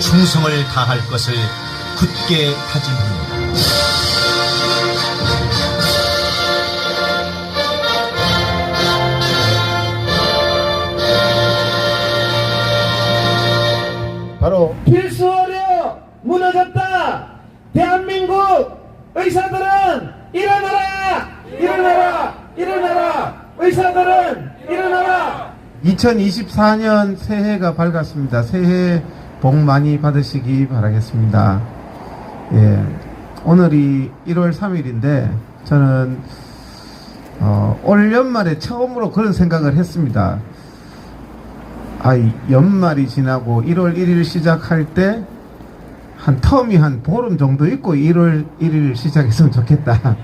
충성을 다할 것을 굳게 다짐합니다. 바로 필수어려 무너졌다. 대한민국 의사들은 일어나라! 일어나라! 일어나라! 의사들은 일어나라! 2024년 새해가 밝았습니다. 새해 복 많이 받으시기 바라겠습니다. 예, 오늘이 1월 3일인데 저는 올 연말에 처음으로 그런 생각을 했습니다. 연말이 지나고 1월 1일 시작할 때 한 텀이 한 보름 정도 있고 1월 1일 시작했으면 좋겠다.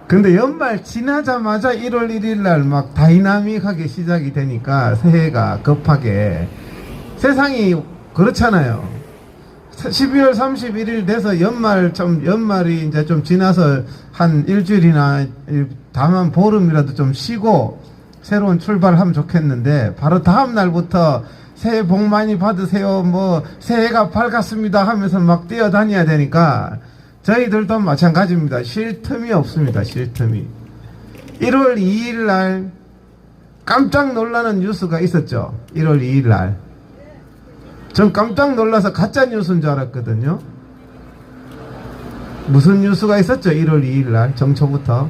근데 연말 지나자마자 1월 1일 날 막 다이나믹하게 시작이 되니까 새해가 급하게 세상이 그렇잖아요. 12월 31일 돼서 연말이 이제 좀 지나서 한 일주일이나 다만 보름이라도 좀 쉬고 새로운 출발하면 좋겠는데 바로 다음 날부터 새해 복 많이 받으세요, 뭐 새해가 밝았습니다 하면서 막 뛰어다녀야 되니까 저희들도 마찬가지입니다. 쉴 틈이 없습니다. 쉴 틈이. 1월 2일 날 깜짝 놀라는 뉴스가 있었죠. 1월 2일 날 전 깜짝 놀라서 가짜 뉴스인 줄 알았거든요. 무슨 뉴스가 있었죠? 1월 2일 날 정초부터.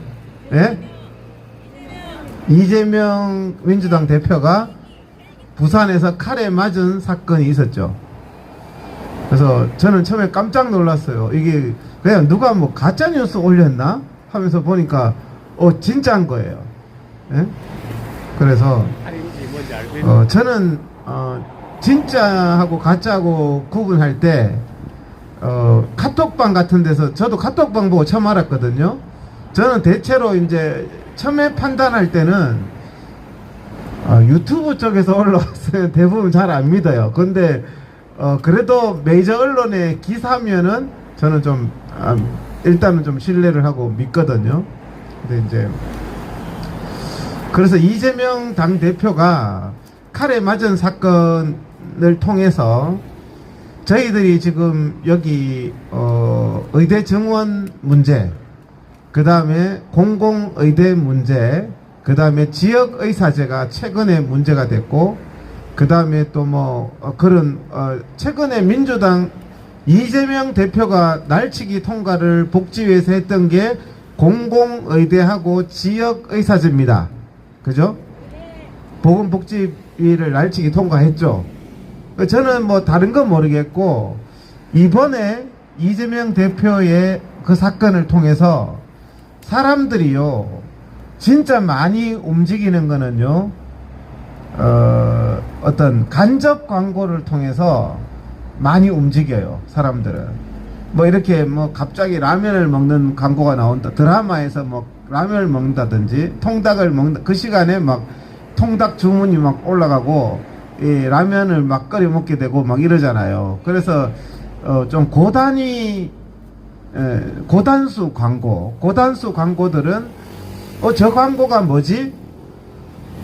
예? 이재명 민주당 대표가 부산에서 칼에 맞은 사건이 있었죠. 그래서 저는 처음에 깜짝 놀랐어요. 이게 그냥 누가 뭐 가짜뉴스 올렸나? 하면서 보니까 진짜인 거예요. 예? 그래서 저는 진짜하고 가짜하고 구분할 때 카톡방 같은 데서 저도 카톡방 보고 처음 알았거든요. 저는 대체로 이제 처음에 판단할 때는 유튜브 쪽에서 올라왔으면 대부분 잘 안 믿어요. 근데 그래도 메이저 언론의 기사면은 저는 좀 일단은 좀 신뢰를 하고 믿거든요. 근데 이제 그래서 이재명 당대표가 칼에 맞은 사건을 통해서 저희들이 지금 여기 의대 정원 문제, 그 다음에 공공의대 문제, 그 다음에 지역의사제가 최근에 문제가 됐고, 그 다음에 또 최근에 민주당 이재명 대표가 날치기 통과를 복지위에서 했던 게 공공의대하고 지역의사제입니다. 그죠? 보건복지위를 날치기 통과했죠. 저는 뭐 다른 건 모르겠고, 이번에 이재명 대표의 그 사건을 통해서 사람들이요, 진짜 많이 움직이는 거는요, 어떤 간접 광고를 통해서 많이 움직여요, 사람들은. 뭐 이렇게 뭐 갑자기 라면을 먹는 광고가 나온다. 드라마에서 뭐 라면을 먹는다든지 통닭을 먹는다. 그 시간에 막 통닭 주문이 막 올라가고, 이 라면을 막 끓여 먹게 되고 막 이러잖아요. 그래서 좀 고단수 광고들은 저 광고가 뭐지?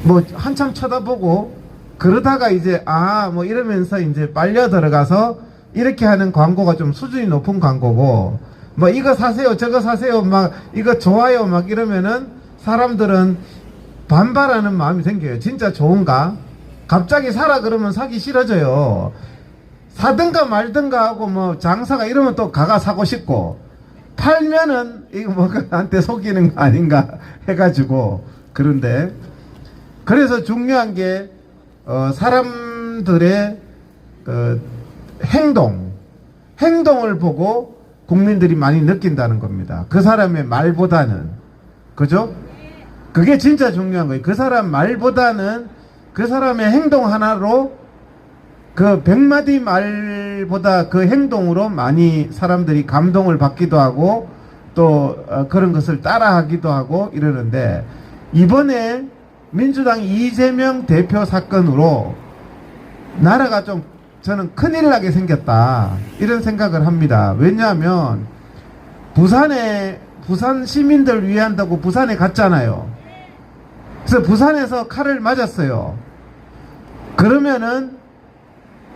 뭐 한참 쳐다보고 그러다가 이제 뭐 이러면서 이제 빨려 들어가서 이렇게 하는 광고가 좀 수준이 높은 광고고, 뭐 이거 사세요 저거 사세요 막 이거 좋아요 막 이러면은 사람들은 반발하는 마음이 생겨요. 진짜 좋은가? 갑자기 사라 그러면 사기 싫어져요. 사든가 말든가 하고 뭐 장사가 이러면 또 가가 사고 싶고, 팔면은 이거 뭐 나한테 속이는 거 아닌가 해가지고. 그런데 그래서 중요한 게 사람들의 행동을 보고 국민들이 많이 느낀다는 겁니다. 그 사람의 말보다는. 그죠? 그게 진짜 중요한 거예요. 그 사람 말보다는 그 사람의 행동 하나로, 그 100마디 말보다 그 행동으로 많이 사람들이 감동을 받기도 하고 또 그런 것을 따라하기도 하고 이러는데, 이번에 민주당 이재명 대표 사건으로 나라가 좀 저는 큰일 나게 생겼다 이런 생각을 합니다. 왜냐하면 부산 시민들 위한다고 부산에 갔잖아요. 그래서 부산에서 칼을 맞았어요. 그러면은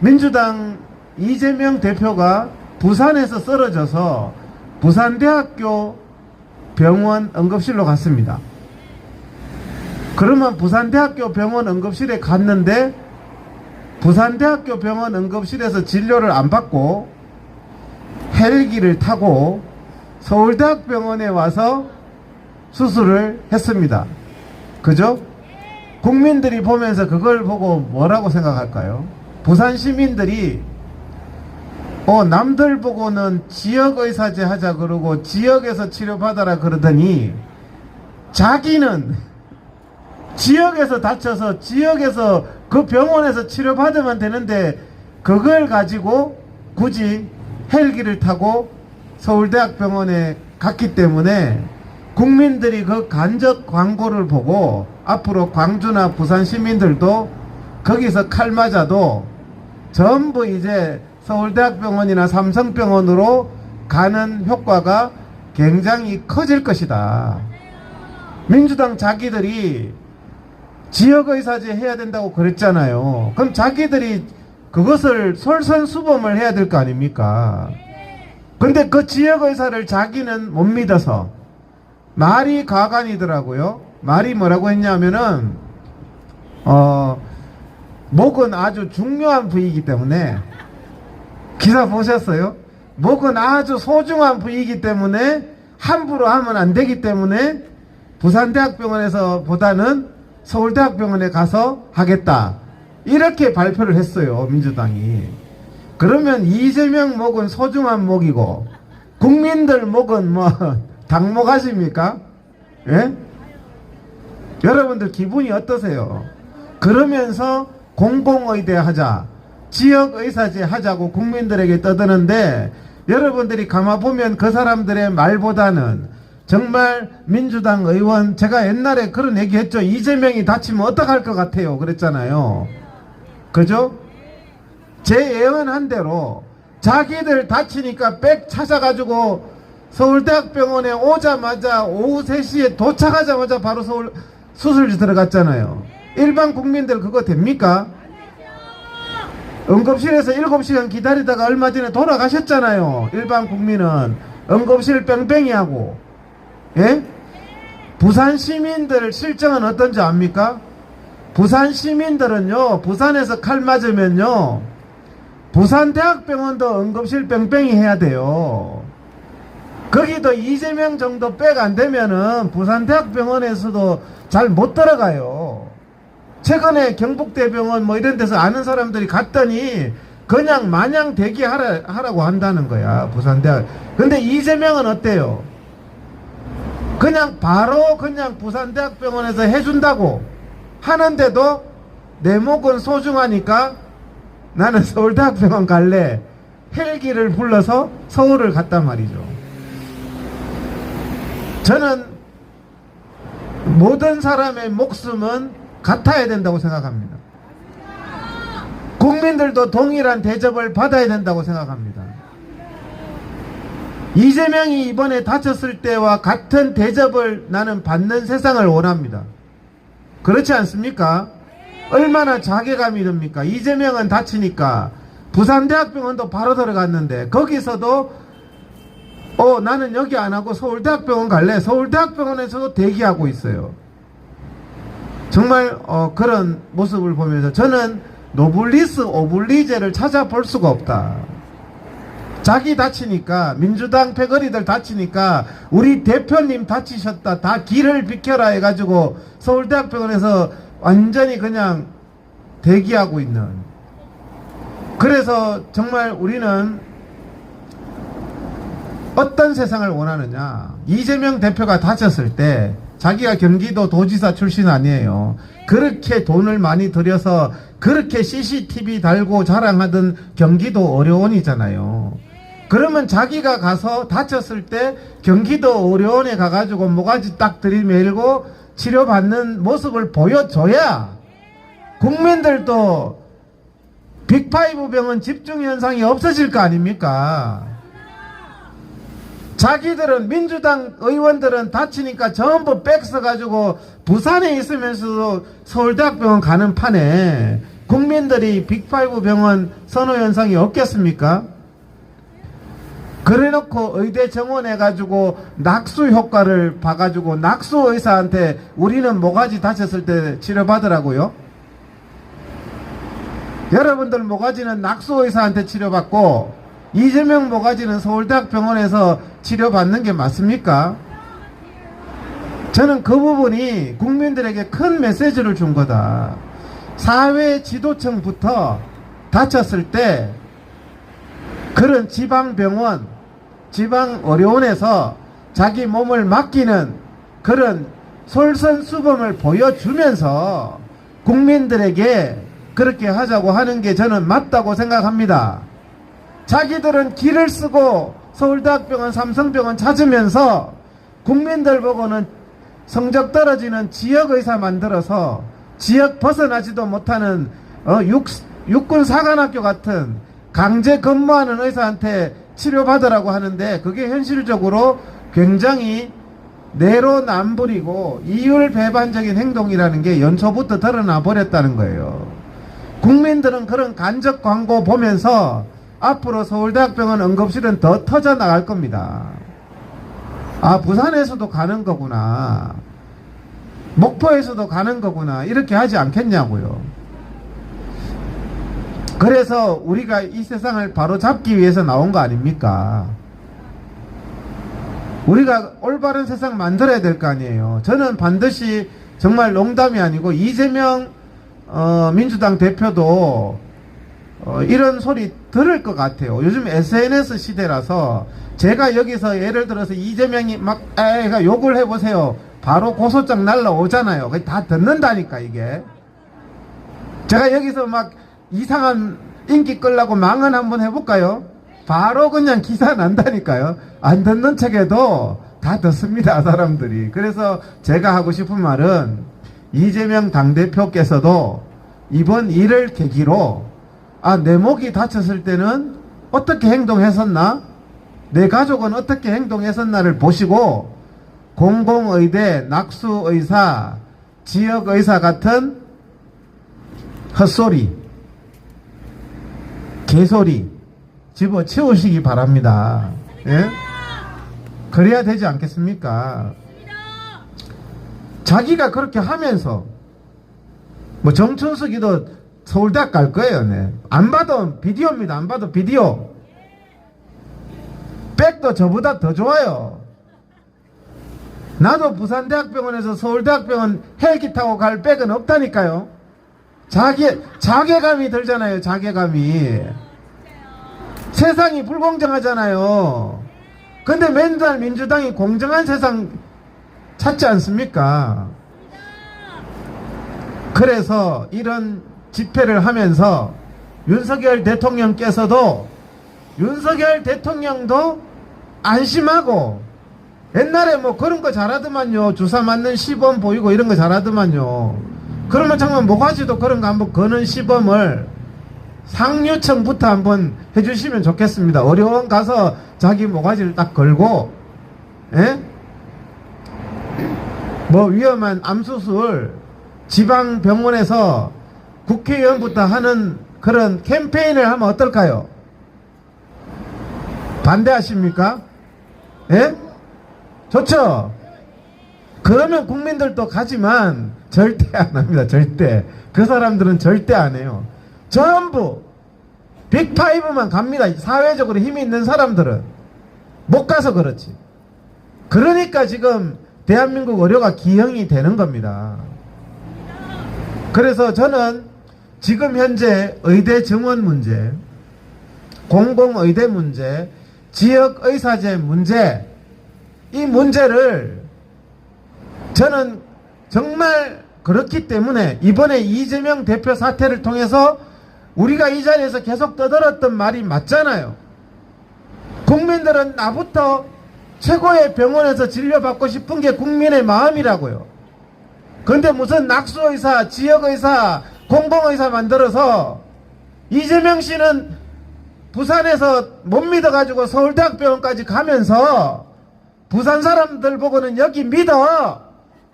민주당 이재명 대표가 부산에서 쓰러져서 부산대학교 병원 응급실로 갔습니다. 그러면 부산대학교 병원 응급실에 갔는데 부산대학교 병원 응급실에서 진료를 안 받고 헬기를 타고 서울대학병원에 와서 수술을 했습니다. 그죠? 국민들이 보면서 그걸 보고 뭐라고 생각할까요? 부산 시민들이 남들 보고는 지역의사제 하자 그러고 지역에서 치료받아라 그러더니 자기는 지역에서 다쳐서 지역에서 그 병원에서 치료받으면 되는데 그걸 가지고 굳이 헬기를 타고 서울대학병원에 갔기 때문에 국민들이 그 간접 광고를 보고 앞으로 광주나 부산 시민들도 거기서 칼 맞아도 전부 이제 서울대학병원이나 삼성병원으로 가는 효과가 굉장히 커질 것이다. 민주당 자기들이 지역의사제 해야 된다고 그랬잖아요. 그럼 자기들이 그것을 솔선수범을 해야 될 거 아닙니까? 근데 그 지역의사를 자기는 못 믿어서 말이 가관이더라고요. 말이 뭐라고 했냐면은 목은 아주 중요한 부위이기 때문에 기사 보셨어요? 목은 아주 소중한 부위이기 때문에 함부로 하면 안 되기 때문에 부산대학병원에서 보다는 서울대학병원에 가서 하겠다. 이렇게 발표를 했어요. 민주당이. 그러면 이재명 목은 소중한 목이고 국민들 목은 뭐 당목하십니까? 예? 여러분들 기분이 어떠세요? 그러면서 공공의대 하자, 지역의사제 하자고 국민들에게 떠드는데 여러분들이 가만보면 그 사람들의 말보다는 정말 민주당 의원, 제가 옛날에 그런 얘기 했죠. 이재명이 다치면 어떡할 것 같아요 그랬잖아요. 그죠? 제 예언한 대로 자기들 다치니까 백 찾아가지고 서울대학병원에 오자마자 오후 3시에 도착하자마자 바로 서울 수술실 들어갔잖아요. 일반 국민들 그거 됩니까? 응급실에서 7시간 기다리다가 얼마 전에 돌아가셨잖아요. 일반 국민은 응급실 뺑뺑이 하고. 예? 부산 시민들 실정은 어떤지 압니까? 부산 시민들은요, 부산에서 칼 맞으면요, 부산대학병원도 응급실 뺑뺑이 해야 돼요. 거기도 이재명 정도 백 안 되면은 부산대학병원에서도 잘 못 들어가요. 최근에 경북대병원 뭐 이런 데서 아는 사람들이 갔더니 그냥 마냥 대기하라고 한다는 거야, 부산대학. 근데 이재명은 어때요? 그냥 바로 그냥 부산대학병원에서 해준다고 하는데도 내 목은 소중하니까 나는 서울대학병원 갈래. 헬기를 불러서 서울을 갔단 말이죠. 저는 모든 사람의 목숨은 같아야 된다고 생각합니다. 국민들도 동일한 대접을 받아야 된다고 생각합니다. 이재명이 이번에 다쳤을 때와 같은 대접을 나는 받는 세상을 원합니다. 그렇지 않습니까? 얼마나 자괴감이 듭니까? 이재명은 다치니까 부산대학병원도 바로 들어갔는데 거기서도 나는 여기 안 하고 서울대학병원 갈래. 서울대학병원에서도 대기하고 있어요. 정말 그런 모습을 보면서 저는 노블리스 오블리제를 찾아볼 수가 없다. 자기 다치니까, 민주당 패거리들 다치니까 우리 대표님 다치셨다, 다 길을 비켜라 해가지고 서울대학병원에서 완전히 그냥 대기하고 있는. 그래서 정말 우리는 어떤 세상을 원하느냐. 이재명 대표가 다쳤을 때 자기가 경기도 도지사 출신 아니에요. 그렇게 돈을 많이 들여서 그렇게 CCTV 달고 자랑하던 경기도 의료원이잖아요. 그러면 자기가 가서 다쳤을 때 경기도 의료원에 가가지고 모가지 딱 들이밀고 치료받는 모습을 보여줘야 국민들도 빅5 병원 집중현상이 없어질 거 아닙니까? 자기들은, 민주당 의원들은 다치니까 전부 백 써가지고 부산에 있으면서도 서울대학병원 가는 판에 국민들이 빅5 병원 선호 현상이 없겠습니까? 그래놓고 의대 정원해가지고 낙수 효과를 봐가지고 낙수 의사한테 우리는 모가지 다쳤을 때 치료받으라고요? 여러분들 모가지는 낙수 의사한테 치료받고 이재명 모가지는 서울대학병원에서 치료받는 게 맞습니까? 저는 그 부분이 국민들에게 큰 메시지를 준 거다. 사회 지도층부터 다쳤을 때 그런 지방병원, 지방의료원에서 자기 몸을 맡기는 그런 솔선수범을 보여주면서 국민들에게 그렇게 하자고 하는 게 저는 맞다고 생각합니다. 자기들은 길을 쓰고 서울대학병원, 삼성병원 찾으면서 국민들 보고는 성적 떨어지는 지역의사 만들어서 지역 벗어나지도 못하는 육군 사관학교 같은 강제 근무하는 의사한테 치료받으라고 하는데 그게 현실적으로 굉장히 내로남불이고 이율배반적인 행동이라는 게 연초부터 드러나 버렸다는 거예요. 국민들은 그런 간접 광고 보면서 앞으로 서울대학병원 응급실은 더 터져 나갈 겁니다. 아, 부산에서도 가는 거구나, 목포에서도 가는 거구나, 이렇게 하지 않겠냐고요. 그래서 우리가 이 세상을 바로 잡기 위해서 나온 거 아닙니까? 우리가 올바른 세상 만들어야 될 거 아니에요. 저는 반드시 정말 농담이 아니고 이재명 민주당 대표도 이런 소리 들을 것 같아요. 요즘 SNS 시대라서 제가 여기서 예를 들어서 이재명이 막 욕을 해보세요. 바로 고소장 날라오잖아요. 다 듣는다니까 이게. 제가 여기서 막 이상한 인기 끌라고 망언 한번 해볼까요? 바로 그냥 기사 난다니까요. 안 듣는 척해도 다 듣습니다, 사람들이. 그래서 제가 하고 싶은 말은 이재명 당대표께서도 이번 일을 계기로 내 목이 다쳤을 때는 어떻게 행동했었나? 내 가족은 어떻게 행동했었나를 보시고 공공의대, 낙수의사, 지역의사 같은 헛소리, 개소리 집어치우시기 바랍니다. 예? 그래야 되지 않겠습니까? 자기가 그렇게 하면서 뭐 정춘석이도 서울대학 갈 거예요. 네. 안 봐도 비디오입니다. 안 봐도 비디오. 백도 저보다 더 좋아요. 나도 부산대학병원에서 서울대학병원 헬기 타고 갈 백은 없다니까요. 자괴감이 들잖아요. 자괴감이. 세상이 불공정하잖아요. 근데 맨날 민주당이 공정한 세상 찾지 않습니까? 그래서 이런 집회를 하면서 윤석열 대통령께서도 윤석열 대통령도 안심하고 옛날에 뭐 그런 거 잘하더만요. 주사 맞는 시범 보이고 이런 거 잘하더만요. 그러면 정말 모가지도 그런 거 한번 거는 시범을 상류층부터 한번 해주시면 좋겠습니다. 의료원 가서 자기 모가지를 딱 걸고, 예? 뭐 위험한 암수술 지방병원에서 국회의원부터 하는 그런 캠페인을 하면 어떨까요? 반대하십니까? 예? 좋죠? 그러면 국민들도 가지만 절대 안 합니다. 절대. 그 사람들은 절대 안 해요. 전부 빅5만 갑니다. 사회적으로 힘이 있는 사람들은 못 가서 그렇지. 그러니까 지금 대한민국 의료가 기형이 되는 겁니다. 그래서 저는 지금 현재 의대 정원 문제, 공공의대 문제, 지역의사제 문제, 이 문제를 저는 정말 그렇기 때문에 이번에 이재명 대표 사태를 통해서 우리가 이 자리에서 계속 떠들었던 말이 맞잖아요. 국민들은 나부터 최고의 병원에서 진료받고 싶은 게 국민의 마음이라고요. 그런데 무슨 낙수의사, 지역의사, 공공의사 만들어서 이재명 씨는 부산에서 못 믿어가지고 서울대학병원까지 가면서 부산 사람들 보고는 여기 믿어,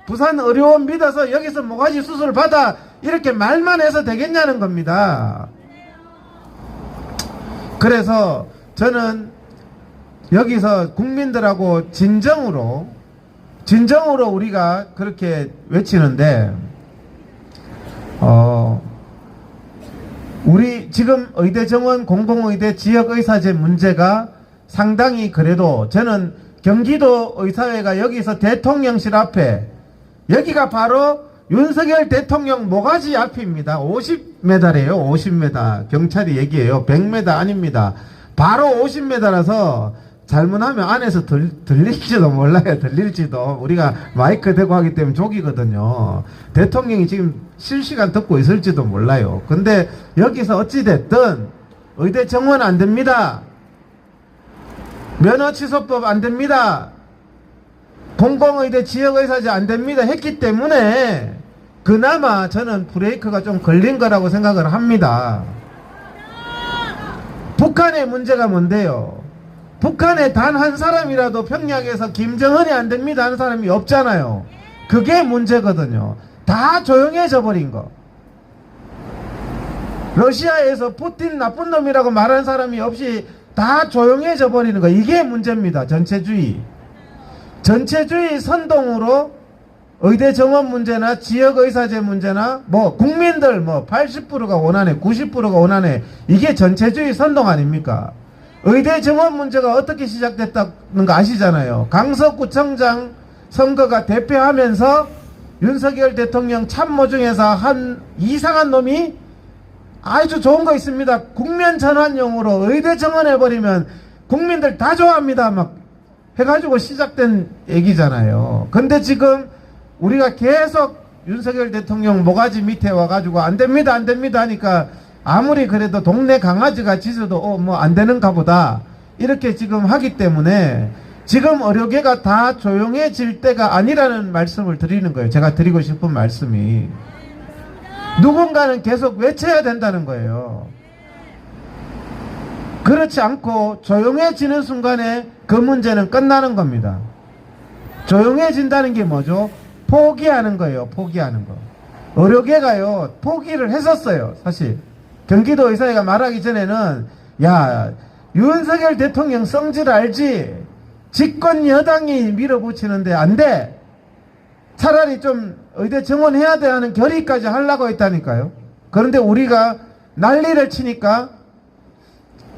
부산 의료원 믿어서 여기서 모가지 수술 받아 이렇게 말만 해서 되겠냐는 겁니다. 그래서 저는 여기서 국민들하고 진정으로 우리가 그렇게 외치는데, 우리 지금 의대 정원, 공공의대 지역의사제 문제가 상당히 그래도 저는 경기도 의사회가 여기서 대통령실 앞에, 여기가 바로 윤석열 대통령 모가지 앞입니다. 50m래요. 50m. 경찰이 얘기해요. 100m 아닙니다. 바로 50m라서 잘못하면 안에서 들릴지도 몰라요. 들릴지도. 우리가 마이크 대고 하기 때문에 족이거든요. 대통령이 지금 실시간 듣고 있을지도 몰라요. 근데 여기서 어찌됐든 의대 정원 안 됩니다. 면허 취소법 안 됩니다. 공공의대 지역의사제 안 됩니다. 했기 때문에 그나마 저는 브레이크가 좀 걸린 거라고 생각을 합니다. 북한의 문제가 뭔데요? 북한에 단 한 사람이라도 평양에서 김정은이 안 됩니다 하는 사람이 없잖아요. 그게 문제거든요. 다 조용해져 버린 거. 러시아에서 푸틴 나쁜 놈이라고 말하는 사람이 없이 다 조용해져 버리는 거. 이게 문제입니다. 전체주의 선동으로 의대 정원 문제나 지역의사제 문제나 국민들 80%가 원하네, 90%가 원하네. 이게 전체주의 선동 아닙니까? 의대 정원 문제가 어떻게 시작됐다는 거 아시잖아요. 강서구청장 선거가 대표하면서 윤석열 대통령 참모 중에서 한 이상한 놈이 아주 좋은 거 있습니다. 국면 전환용으로 의대 정원해버리면 국민들 다 좋아합니다. 막 해가지고 시작된 얘기잖아요. 근데 지금 우리가 계속 윤석열 대통령 모가지 밑에 와가지고 안 됩니다 하니까 아무리 그래도 동네 강아지가 짖어도 안 되는가 보다 이렇게 지금 하기 때문에 지금 의료계가 다 조용해질 때가 아니라는 말씀을 드리는 거예요. 제가 드리고 싶은 말씀이, 누군가는 계속 외쳐야 된다는 거예요. 그렇지 않고 조용해지는 순간에 그 문제는 끝나는 겁니다. 조용해진다는 게 뭐죠? 포기하는 거예요. 포기하는 거. 의료계가요 포기를 했었어요. 사실 경기도 의사회가 말하기 전에는 야, 윤석열 대통령 성질 알지? 집권 여당이 밀어붙이는데 안 돼. 차라리 좀 의대 정원해야 돼 하는 결의까지 하려고 했다니까요. 그런데 우리가 난리를 치니까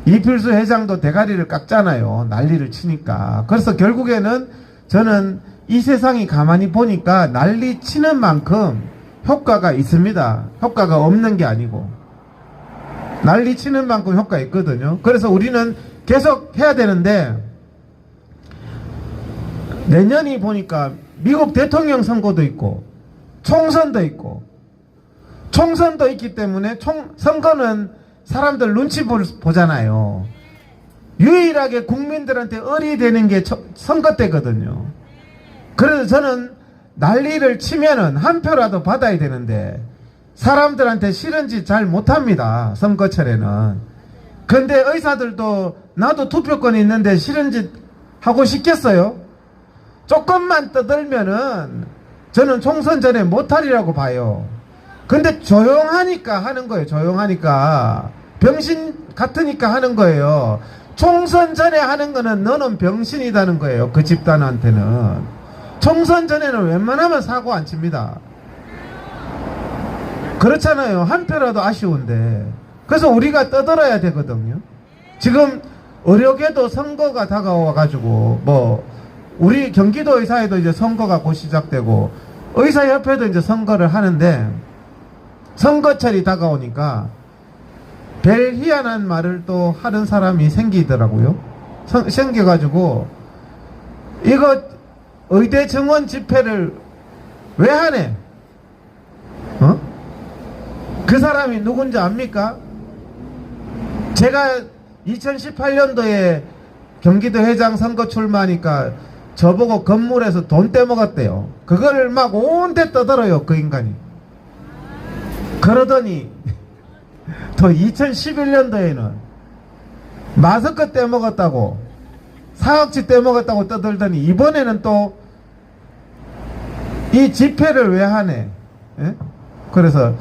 이필수 회장도 대가리를 깎잖아요. 난리를 치니까. 그래서 결국에는 저는 이 세상이 가만히 보니까 난리 치는 만큼 효과가 있습니다. 효과가 없는 게 아니고. 난리 치는 만큼 효과 있거든요. 그래서 우리는 계속 해야 되는데, 내년이 보니까 미국 대통령 선거도 있고 총선도 있고, 총선도 있기 때문에 선거는 사람들 눈치 보잖아요. 유일하게 국민들한테 을이 되는 게 선거 때거든요. 그래서 저는 난리를 치면은 한 표라도 받아야 되는데 사람들한테 싫은 짓 잘 못합니다. 선거철에는. 근데 의사들도 나도 투표권이 있는데 싫은 짓 하고 싶겠어요? 조금만 떠들면은 저는 총선 전에 못하리라고 봐요. 근데 조용하니까 하는 거예요. 조용하니까. 병신 같으니까 하는 거예요. 총선 전에 하는 거는 너는 병신이라는 거예요. 그 집단한테는. 총선 전에는 웬만하면 사고 안 칩니다. 그렇잖아요. 한 표라도 아쉬운데. 그래서 우리가 떠들어야 되거든요. 지금 의료계도 선거가 다가와가지고 우리 경기도 의사회도 이제 선거가 곧 시작되고 의사협회도 이제 선거를 하는데, 선거철이 다가오니까 별 희한한 말을 또 하는 사람이 생기더라고요. 생겨가지고 이거 의대 정원 집회를 왜 하네? 그 사람이 누군지 압니까? 제가 2018년도에 경기도 회장 선거 출마하니까 저보고 건물에서 돈 떼먹었대요. 그걸 막 온데 떠들어요, 그 인간이. 그러더니 또 2011년도에는 마스크 떼먹었다고, 사업지 떼먹었다고 떠들더니 이번에는 또 이 집회를 왜 하네? 예? 그래서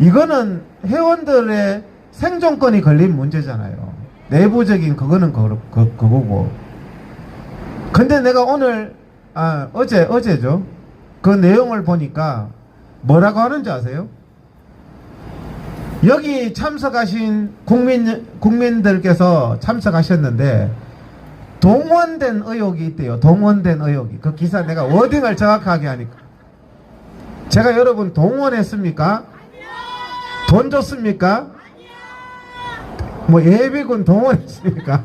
이거는 회원들의 생존권이 걸린 문제잖아요. 내부적인 그거는 그거고. 근데 내가 오늘 어제죠. 그 내용을 보니까 뭐라고 하는지 아세요? 여기 참석하신 국민들께서 참석하셨는데 동원된 의혹이 있대요. 동원된 의혹이. 그 기사 내가 워딩을 정확하게 하니까. 제가 여러분 동원했습니까? 돈 줬습니까? 뭐 예비군 동원했습니까?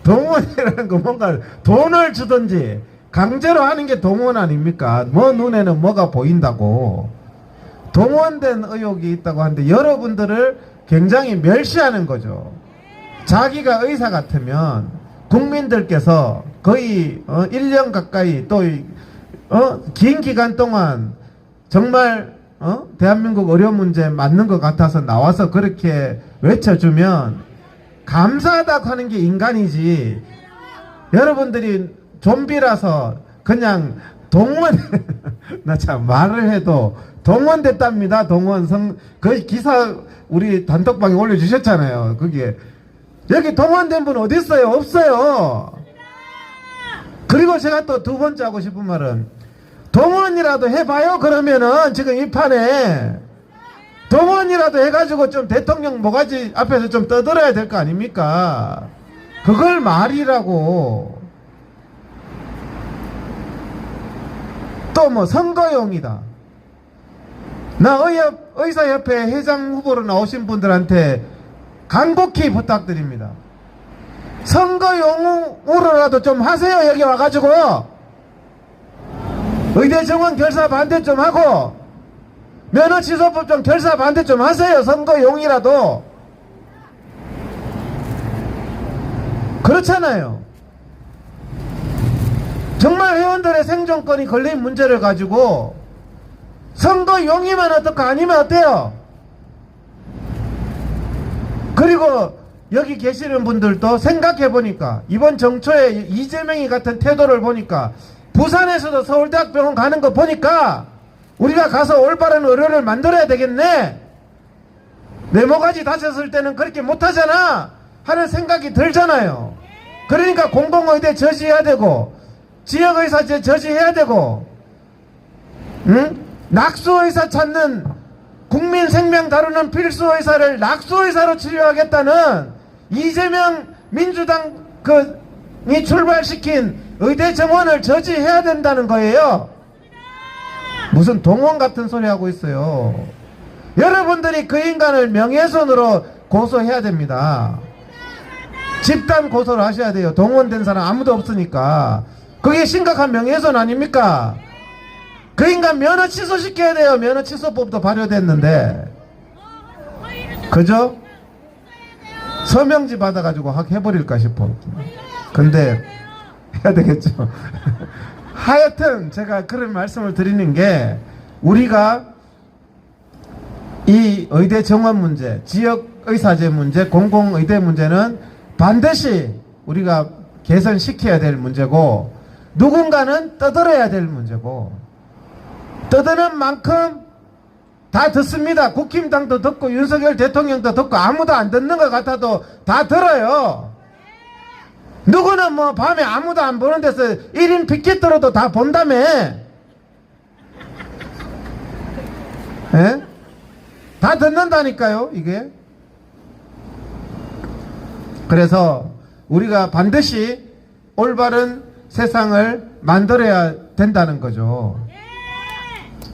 동원이라는 거 뭔가 돈을 주든지 강제로 하는 게 동원 아닙니까? 뭐 눈에는 뭐가 보인다고. 동원된 의혹이 있다고 하는데 여러분들을 굉장히 멸시하는 거죠. 자기가 의사 같으면 국민들께서 거의 1년 가까이 또 긴 기간 동안 정말 대한민국 의료 문제 맞는 것 같아서 나와서 그렇게 외쳐주면 감사하다고 하는 게 인간이지. 여러분들이 좀비라서 그냥 동원 나 참 말을 해도 동원됐답니다. 동원 그 기사 우리 단톡방에 올려주셨잖아요. 그게 여기 동원된 분 어디 있어요? 없어요. 그리고 제가 또 두 번째 하고 싶은 말은 동원이라도 해봐요. 그러면은 지금 이 판에 동원이라도 해가지고 좀 대통령 모가지 앞에서 좀 떠들어야 될 거 아닙니까? 그걸 말이라고. 또 뭐 선거용이다. 나 의사협회 회장 후보로 나오신 분들한테 간곡히 부탁드립니다. 선거용으로라도 좀 하세요. 여기 와가지고 의대 정원 결사 반대 좀 하고 면허 취소법 좀 결사 반대 좀 하세요. 선거용이라도. 그렇잖아요. 정말 회원들의 생존권이 걸린 문제를 가지고 선거용이면 어떨까? 아니면 어때요? 그리고 여기 계시는 분들도 생각해보니까 이번 정초에 이재명이 같은 태도를 보니까 부산에서도 서울대학병원 가는 거 보니까 우리가 가서 올바른 의료를 만들어야 되겠네. 내 모가지 다쳤을 때는 그렇게 못하잖아 하는 생각이 들잖아요. 그러니까 공공의대 저지해야 되고 지역의사제 저지해야 되고, 낙수의사 찾는 국민 생명 다루는 필수의사를 낙수의사로 치료하겠다는 이재명 민주당이 출발시킨 의대 정원을 저지해야 된다는 거예요. 무슨 동원 같은 소리 하고 있어요. 여러분들이 그 인간을 명예훼손으로 고소해야 됩니다. 집단 고소를 하셔야 돼요. 동원된 사람 아무도 없으니까. 그게 심각한 명예훼손 아닙니까? 그 인간 면허 취소시켜야 돼요. 면허 취소법도 발효됐는데. 그죠? 서명지 받아가지고 확 해버릴까 싶어. 근데 해야 되겠죠. 하여튼 제가 그런 말씀을 드리는 게 우리가 이 의대 정원 문제, 지역의사제 문제, 공공의대 문제는 반드시 우리가 개선시켜야 될 문제고 누군가는 떠들어야 될 문제고 떠드는 만큼 다 듣습니다. 국힘당도 듣고 윤석열 대통령도 듣고 아무도 안 듣는 것 같아도 다 들어요. 누구는 뭐 밤에 아무도 안 보는 데서 1인 피켓 들어도 다 본다며. 예? 다 듣는다니까요 이게. 그래서 우리가 반드시 올바른 세상을 만들어야 된다는 거죠.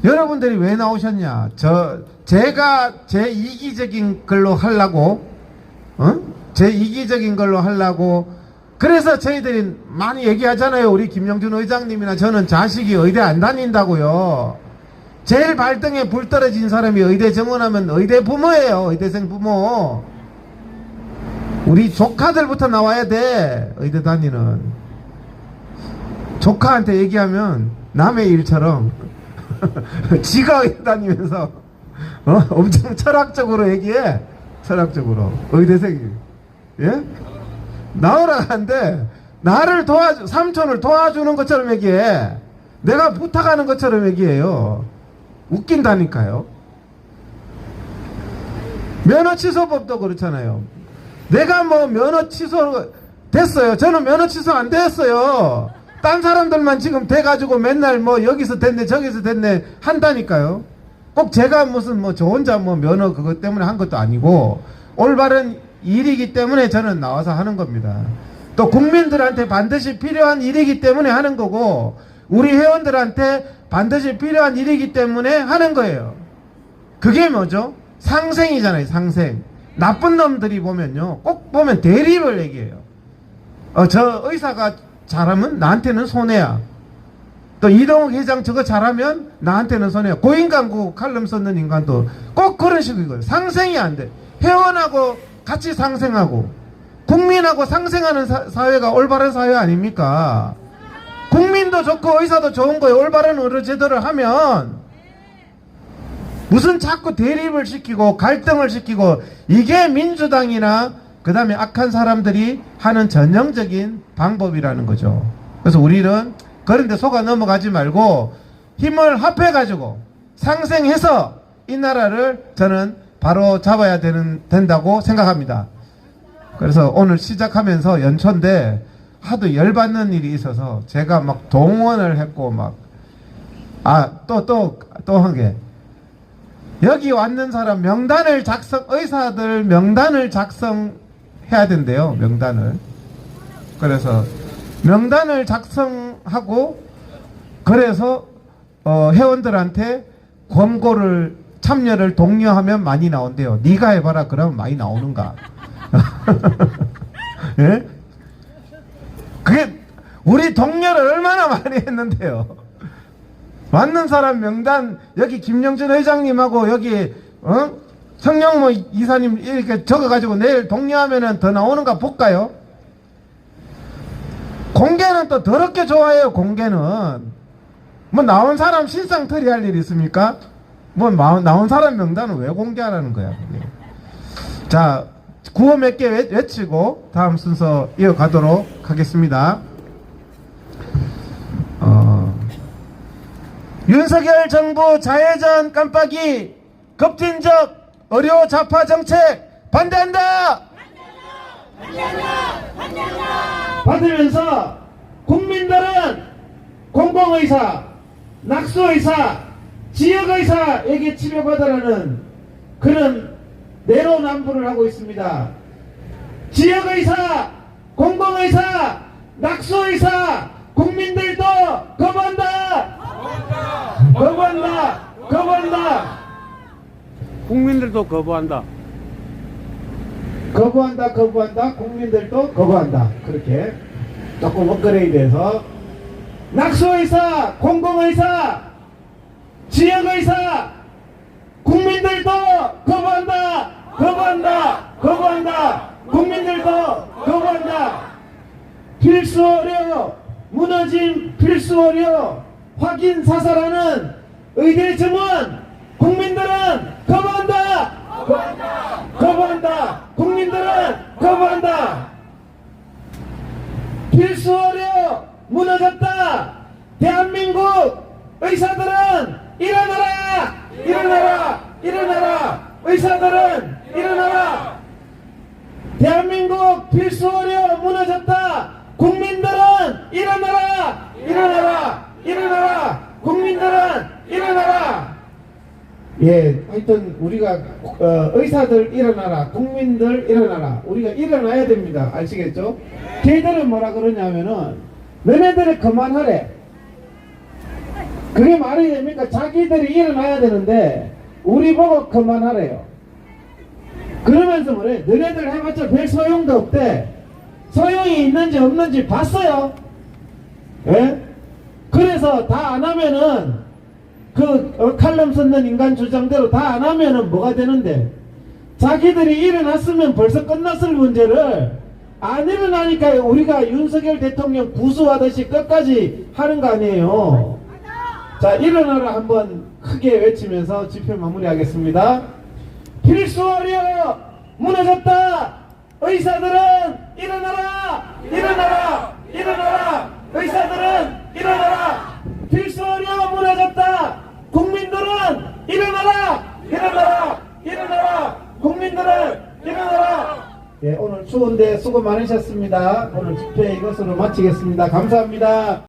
여러분들이 왜 나오셨냐? 제가 제 이기적인 걸로 하려고, 제 이기적인 걸로 하려고. 그래서 저희들이 많이 얘기하잖아요. 우리 김영준 의장님이나 저는 자식이 의대 안 다닌다고요. 제일 발등에 불 떨어진 사람이 의대 정원하면 의대 부모예요. 의대생 부모. 우리 조카들부터 나와야 돼. 의대 다니는. 조카한테 얘기하면 남의 일처럼 지가 의대 다니면서 엄청 철학적으로 얘기해. 철학적으로. 의대생이. 예? 나오라 하는데 나를 삼촌을 도와주는 것처럼 얘기해. 내가 부탁하는 것처럼 얘기해요. 웃긴다니까요. 면허 취소법도 그렇잖아요. 내가 뭐 면허 취소 됐어요. 저는 면허 취소 안 됐어요. 딴 사람들만 지금 돼가지고 맨날 뭐 여기서 됐네 저기서 됐네 한다니까요. 꼭 제가 무슨 뭐 저 혼자 뭐 면허 그것 때문에 한 것도 아니고 올바른 일이기 때문에 저는 나와서 하는 겁니다. 또 국민들한테 반드시 필요한 일이기 때문에 하는 거고 우리 회원들한테 반드시 필요한 일이기 때문에 하는 거예요. 그게 뭐죠? 상생이잖아요. 상생. 나쁜 놈들이 보면요 꼭 보면 대립을 얘기해요. 저 의사가 잘하면 나한테는 손해야. 또 이동욱 회장 저거 잘하면 나한테는 손해야. 고인간고 칼럼 썼는 인간도 꼭 그런 식이고요. 상생이 안 돼. 회원하고 같이 상생하고 국민하고 상생하는 사회가 올바른 사회 아닙니까? 국민도 좋고 의사도 좋은 거예요. 올바른 의료 제도를 하면 무슨 자꾸 대립을 시키고 갈등을 시키고 이게 민주당이나 그 다음에 악한 사람들이 하는 전형적인 방법이라는 거죠. 그래서 우리는 그런데 속아 넘어가지 말고 힘을 합해가지고 상생해서 이 나라를 저는 바로 잡아야 된다고 생각합니다. 그래서 오늘 시작하면서 연초인데 하도 열받는 일이 있어서 제가 막 동원을 했고 또 한 게 여기 왔는 사람 명단을 의사들 명단을 작성해야 된대요. 명단을. 그래서 명단을 작성하고 그래서 회원들한테 권고를 참여를 독려하면 많이 나온대요. 네가 해봐라 그러면 많이 나오는가? 예? 그게 우리 동료를 얼마나 많이 했는데요. 맞는 사람 명단 여기 김영준 회장님하고 여기 청룡모 이사님 이렇게 적어가지고 내일 독려하면은 더 나오는가 볼까요? 공개는 또 더럽게 좋아해요. 공개는 뭐 나온 사람 신상털이 할 일이 있습니까? 뭐 나온 사람 명단은 왜 공개하라는 거야 그게. 자 구호 몇 개 외치고 다음 순서 이어가도록 하겠습니다. 윤석열 정부 자해전 깜빡이 급진적 의료 좌파 정책 반대한다! 받으면서 국민들은 공공의사, 낙수의사, 지역의사에게 치료받으라는 그런 내로남불을 하고 있습니다. 지역의사, 공공의사, 낙수의사 국민들도 거부한다! 거부한다! 거부한다! 국민들도 거부한다. 거부한다, 거부한다, 국민들도 거부한다. 그렇게 조금 업그레이드해서 낙수의사, 공공의사, 지역의사, 국민들도 거부한다, 거부한다, 거부한다, 국민들도 거부한다. 필수의료, 무너진 필수의료, 확인 사살하는 의대 증원, 국민들은 거부한다! 거부한다! 거부한다! 국민들은 거부한다! 필수의료 무너졌다! 대한민국 의사들은 일어나라! 일어나라! 일어나라! 의사들은 일어나라! 대한민국 필수의료 무너졌다! 국민들은 일어나라! 일어나라! 일어나라! 국민들은 일어나라! 예, 하여튼 우리가 의사들 일어나라, 국민들 일어나라. 우리가 일어나야 됩니다. 아시겠죠? 걔들은 뭐라 그러냐면은 너네들이 그만하래. 그게 말이 됩니까? 자기들이 일어나야 되는데 우리 보고 그만하래요. 그러면서 뭐래? 너네들 해봤자 별 소용도 없대. 소용이 있는지 없는지 봤어요? 예? 그래서 다 안 하면은 칼럼 썼는 인간 주장대로 다 안 하면은 뭐가 되는데? 자기들이 일어났으면 벌써 끝났을 문제를 안 일어나니까 우리가 윤석열 대통령 구수하듯이 끝까지 하는 거 아니에요. 자, 일어나라 한번 크게 외치면서 집회 마무리하겠습니다. 필수의료 무너졌다. 의사들은 일어나라. 일어나라. 일어나라. 의사들은 일어나라. 필수의료 무너졌다. 국민들은 일어나라. 일어나라. 일어나라. 국민들은 수고 많으셨습니다. 오늘 집회 이것으로 마치겠습니다. 감사합니다.